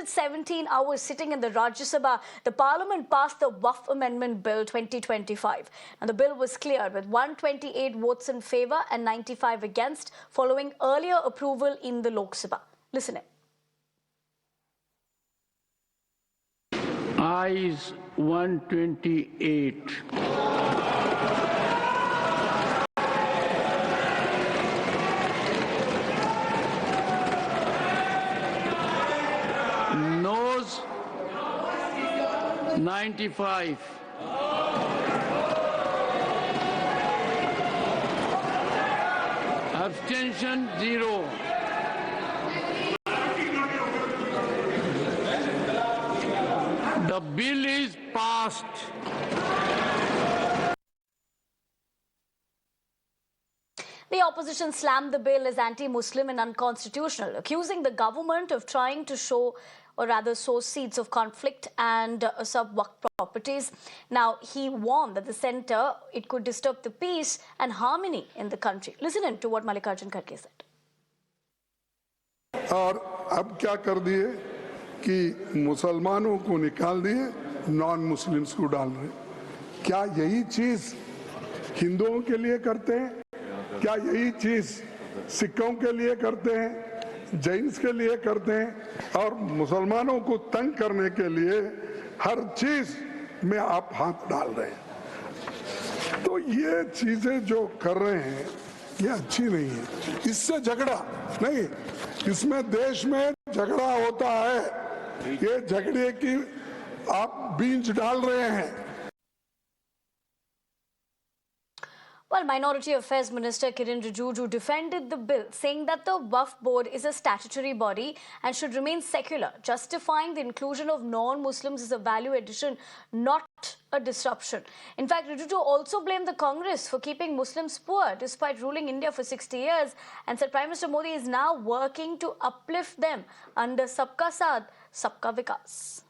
117 hours sitting in the Rajya Sabha, the Parliament passed the Waqf Amendment Bill 2025. And the bill was cleared with 128 votes in favour and 95 against, following earlier approval in the Lok Sabha. Listen in. Ayes 128. Noes 95. Abstention 0. The bill is passed. The opposition slammed the bill as anti-Muslim and unconstitutional, accusing the government of trying to sow seeds of conflict and sub-Waqf properties. Now, he warned that the centre, it could disturb the peace and harmony in the country. Listen in to what Mallikarjun Kharge said. और अब क्या कर दिए कि मुसलमानों को निकाल दिए, नॉन मुस्लिम्स को डाल रहे। क्या यही चीज हिंदुओं के लिए करते हैं? क्या यही चीज सिखों के लिए करते हैं, जैन्स के लिए करते हैं? और मुसलमानों को तंग करने के लिए हर चीज में आप हाथ डाल रहे हैं। तो ये चीजें जो कर रहे हैं ये अच्छी नहीं है। इससे झगड़ा नहीं, इसमें देश में झगड़ा होता है, ये झगड़े की आप बीज डाल रहे हैं। Well, Minority Affairs Minister Kiren Rijiju defended the bill, saying that the Waqf Board is a statutory body and should remain secular, justifying the inclusion of non-Muslims as a value addition, not a disruption. In fact, Rijiju also blamed the Congress for keeping Muslims poor despite ruling India for 60 years and said Prime Minister Modi is now working to uplift them under Sabka Saath, Sabka Vikas.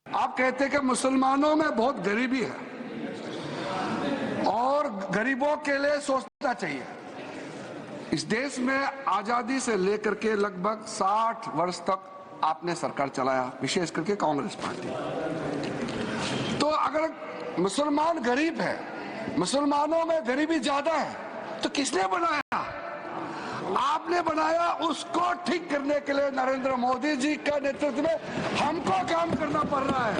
आप कहते कि मुसलमानों में बहुत गरीबी है और गरीबों के लिए सोचना चाहिए। इस देश में आजादी से लेकर के लगभग 60 वर्ष तक आपने सरकार चलाया, विशेष करके कांग्रेस पार्टी। तो अगर मुसलमान गरीब है, मुसलमानों में गरीबी ज्यादा है, तो किसने बनाया? आपने बनाया। उसको ठीक करने के लिए नरेंद्र मोदी जी का नेतृत्व में हमको काम करना पड़ रहा है।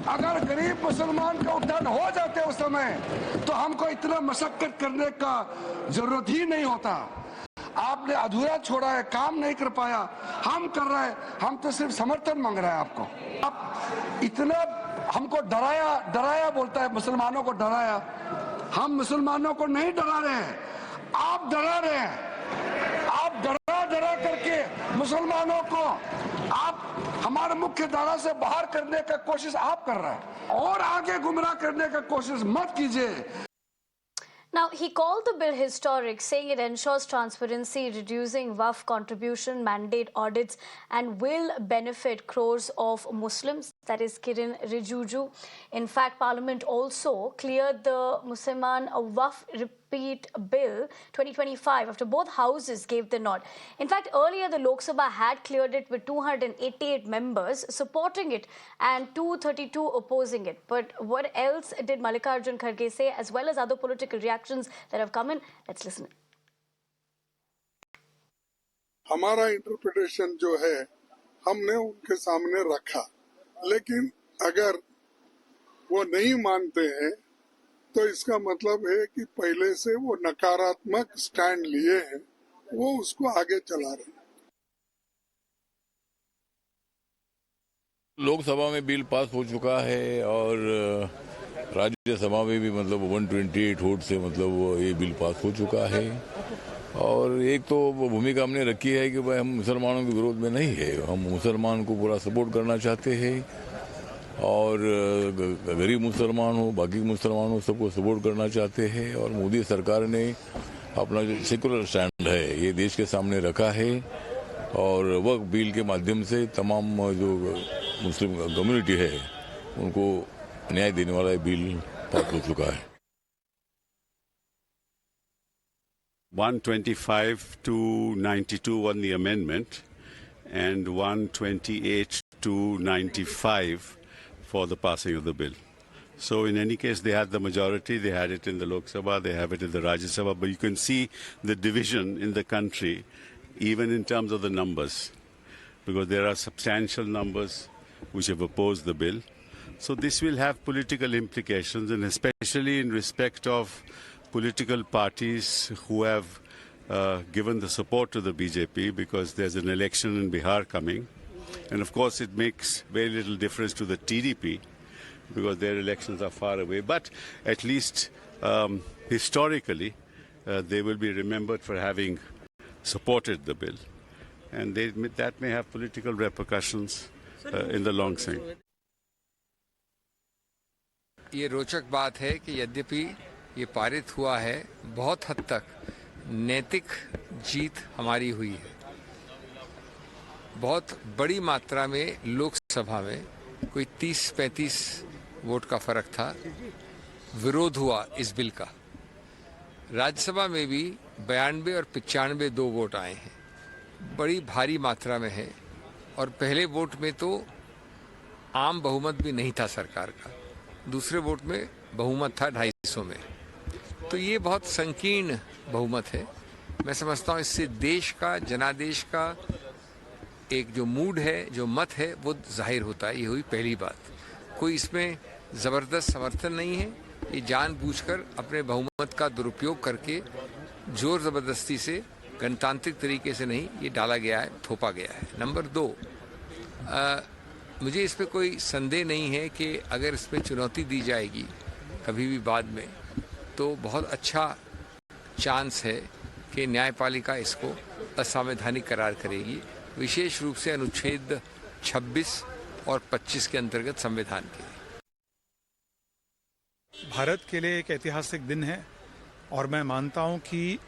अगर गरीब मुसलमान का उत्थान हो जाते उस समय, तो हमको इतना मशक्कत करने का जरूरत ही नहीं होता। आपने अधूरा छोड़ा है, काम नहीं कर पाया, हम कर रहे हैं। हम तो सिर्फ समर्थन मांग रहे हैं आपको। आप इतना हमको डराया बोलता है, मुसलमानों को डराया। हम मुसलमानों को नहीं डरा रहे हैं, आप डरा रहे हैं। आप डरा करके मुसलमानों को आप हमारे मुख्य धारा से बाहर करने का कोशिश आप कर रहे हैं और आगे गुमराह करने का कोशिश मत कीजिए। Now, he called the bill historic, saying it ensures transparency, reducing Waqf contribution mandate audits, and will benefit crores of Muslims. That is Kiren Rijiju. In fact, Parliament also cleared the Musliman Waqf Repeat Bill 2025 after both houses gave the nod. In fact, earlier the Lok Sabha had cleared it with 288 members supporting it and 232 opposing it. But what else did Mallikarjun Kharge say, as well as other political reactions that have come in? Let's listen. हमारा interpretation जो है हमने उनके सामने रखा, लेकिन अगर वो नहीं मानते हैं तो इसका मतलब है कि पहले से वो नकारात्मक स्टैंड लिए हैं, वो उसको आगे चला रहे हैं। लोकसभा में बिल पास हो चुका है और राज्यसभा में भी मतलब 128 वोट से मतलब ये बिल पास हो चुका है। और एक तो भूमिका हमने रखी है कि भाई हम मुसलमानों के विरोध में नहीं है, हम मुसलमान को पूरा सपोर्ट करना चाहते हैं और गरीब मुसलमान हो, बाकी मुसलमान हो, सबको सपोर्ट करना चाहते हैं। और मोदी सरकार ने अपना जो सेकुलर स्टैंड है ये देश के सामने रखा है और वक्फ बिल के माध्यम से तमाम जो मुस्लिम कम्युनिटी है उनको न्याय देने वाला बिल पास हो चुका है। 125 to 92 on the amendment. and 128 to 95 for the passing of the bill. So in any case, they had the majority. They had it in the Lok Sabha, they have it in the Rajya Sabha. But you can see the division in the country, even in terms of the numbers, because there are substantial numbers which have opposed the bill. So this will have political implications, and especially in respect of political parties who have given the support to the BJP, because there's an election in Bihar coming. And of course, it makes very little difference to the TDP, because their elections are far away. But at least historically, they will be remembered for having supported the bill. And that may have political repercussions in the long run. ये रोचक बात है कि यद्यपि ये पारित हुआ है, बहुत हद तक नैतिक जीत हमारी हुई है। बहुत बड़ी मात्रा में लोकसभा में कोई 30-35 वोट का फर्क था, विरोध हुआ इस बिल का। राज्यसभा में भी 92 और 95 2 वोट आए हैं, बड़ी भारी मात्रा में है। और पहले वोट में तो आम बहुमत भी नहीं था सरकार का, दूसरे वोट में बहुमत था 250 में। तो ये बहुत संकीर्ण बहुमत है। मैं समझता हूँ इससे देश का, जनादेश का एक जो मूड है, जो मत है, वो जाहिर होता है। ये हुई पहली बात। कोई इसमें ज़बरदस्त समर्थन नहीं है। ये जानबूझकर अपने बहुमत का दुरुपयोग करके जोर ज़बरदस्ती से, गणतांत्रिक तरीके से नहीं, ये डाला गया है, थोपा गया है। नंबर 2, मुझे इस पर कोई संदेह नहीं है कि अगर इसमें चुनौती दी जाएगी कभी भी बाद में, तो बहुत अच्छा चांस है कि न्यायपालिका इसको असंवैधानिक करार करेगी, विशेष रूप से अनुच्छेद 26 और 25 के अंतर्गत संविधान के। भारत के लिए एक ऐतिहासिक दिन है और मैं मानता हूं कि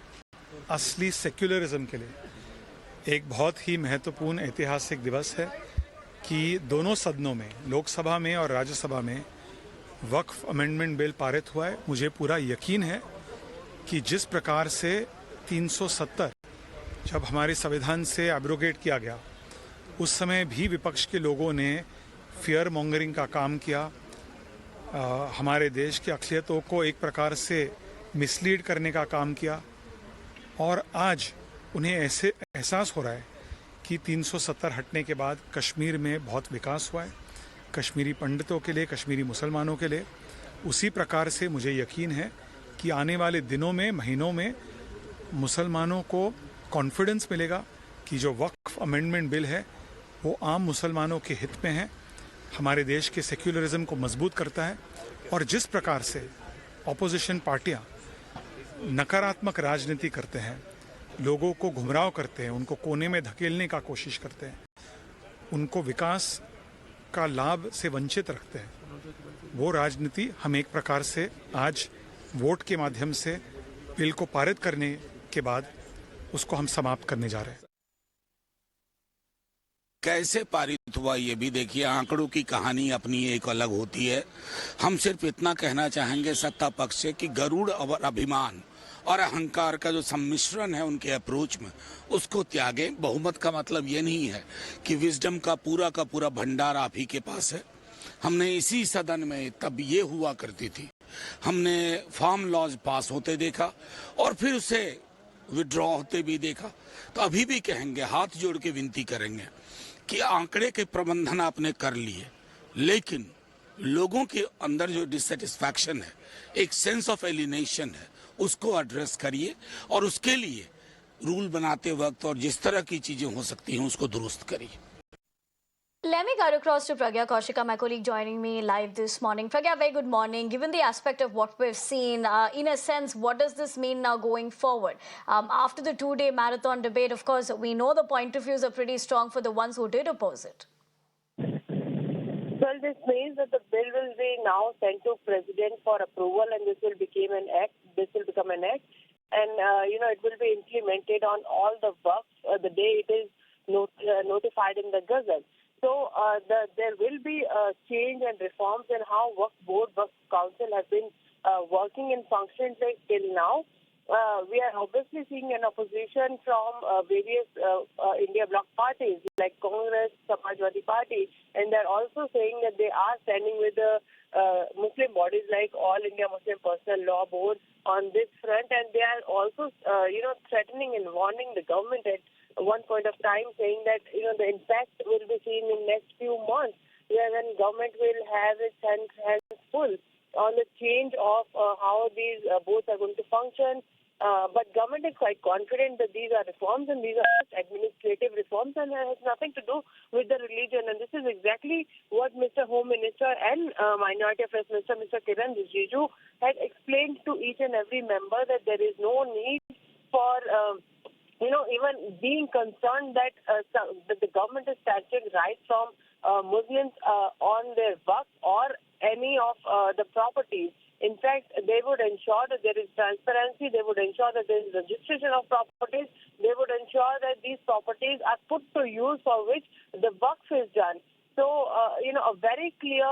असली सेक्युलरिज्म के लिए एक बहुत ही महत्वपूर्ण ऐतिहासिक दिवस है कि दोनों सदनों में, लोकसभा में और राज्यसभा में, वक्फ अमेंडमेंट बिल पारित हुआ है। मुझे पूरा यकीन है कि जिस प्रकार से 370 जब हमारे संविधान से एब्रोगेट किया गया, उस समय भी विपक्ष के लोगों ने फियर मॉन्गरिंग का काम किया, हमारे देश की अक़लियतों को एक प्रकार से मिसलीड करने का काम किया। और आज उन्हें ऐसे एहसास हो रहा है कि 370 हटने के बाद कश्मीर में बहुत विकास हुआ है, कश्मीरी पंडितों के लिए, कश्मीरी मुसलमानों के लिए। उसी प्रकार से मुझे यकीन है कि आने वाले दिनों में, महीनों में मुसलमानों को कॉन्फिडेंस मिलेगा कि जो वक्फ अमेंडमेंट बिल है वो आम मुसलमानों के हित में है, हमारे देश के सेक्युलरिज्म को मजबूत करता है। और जिस प्रकार से ऑपोजिशन पार्टियां नकारात्मक राजनीति करते हैं, लोगों को गुमराह करते हैं, उनको कोने में धकेलने का कोशिश करते हैं, उनको विकास का लाभ से वंचित रखते हैं, वो राजनीति हम एक प्रकार से आज वोट के माध्यम से बिल को पारित करने के बाद उसको हम समाप्त करने जा रहे हैं। कैसे पारित हुआ ये भी देखिए, आंकड़ों की कहानी अपनी एक अलग होती है। हम सिर्फ इतना कहना चाहेंगे सत्ता पक्ष से कि गरुड़ और अभिमान और अहंकार का जो सम्मिश्रण है उनके अप्रोच में, उसको त्यागें। बहुमत का मतलब ये नहीं है कि विजडम का पूरा भंडार आप ही के पास है। हमने इसी सदन में तब ये हुआ करती थी, हमने फार्म लॉज पास होते देखा और फिर उसे विड्रॉ होते भी देखा। तो अभी भी कहेंगे, हाथ जोड़ के विनती करेंगे कि आंकड़े के प्रबंधन आपने कर लिए, लेकिन लोगों के अंदर जो डिससेटिस्फैक्शन है, एक सेंस ऑफ एलिनेशन है, उसको एड्रेस करिए और उसके लिए रूल बनाते वक्त और जिस तरह की चीजें हो सकती हैं उसको दुरुस्त करिए। Let me cut across to Pragya Kaushika, my colleague joining me live this morning. Pragya, very good morning. Given the aspect of what we've seen, in a sense, what does this mean now going forward? After the two-day marathon debate, of course, we know the point of views are pretty strong for the ones who did oppose it. Well, this means that the bill will be now sent to President for approval, and this will become an act. And, it will be implemented on all the works the day it is notified in the Gazette. So there will be a change and reforms in how Waqf Board, Waqf Council have been working and functioning till now. we are obviously seeing an opposition from various India bloc parties like Congress, Samajwadi Party, and they're also saying that they are standing with the Muslim bodies like All India Muslim Personal Law Board on this front, and they are also, threatening and warning the government at one point of time, saying that the impact will be seen in next few months, when government will have its hands full on the change of how these boards are going to function. But government is quite confident that these are reforms and these are just administrative reforms and has nothing to do with the religion. And this is exactly what Mr. Home Minister and Minority Affairs Minister, Mr. Kiran Rijiju, had explained to each and every member, that there is no need for even being concerned that the government is snatching rights from Muslims on their waqf or any of the properties. In fact, they would ensure that there is transparency, they would ensure that there is registration of properties, they would ensure that these properties are put to use for which the waqf is done. So, a very clear,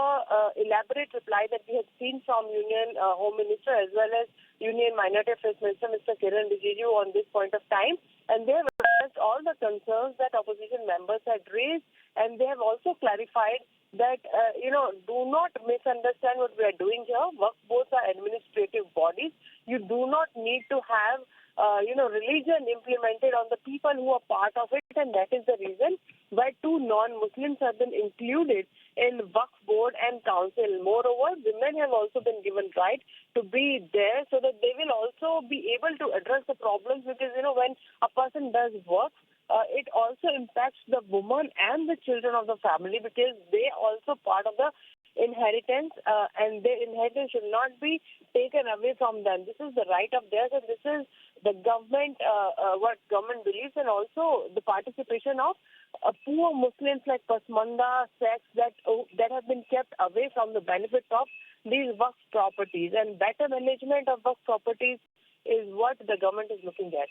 elaborate reply that we have seen from Union Home Minister as well as Union Minority Affairs Minister, Mr. Kiran Rijiju, on this point of time. And they have addressed all the concerns that opposition members had raised, and they have also clarified that, do not misunderstand what we are doing here. Waqf boards are administrative bodies. You do not need to have, religion implemented on the people who are part of it, and that is the reason why 2 non-Muslims have been included in Waqf board and council. Moreover, women have also been given right to be there so that they will also be able to address the problems, because, when a person does work, it also impacts the woman and the children of the family, because they are also part of the inheritance, and their inheritance should not be taken away from them. This is the right of theirs, and this is the government, what government believes, and also the participation of poor Muslims like Pasmanda sects that have been kept away from the benefits of these waqf properties. And better management of waqf properties is what the government is looking at.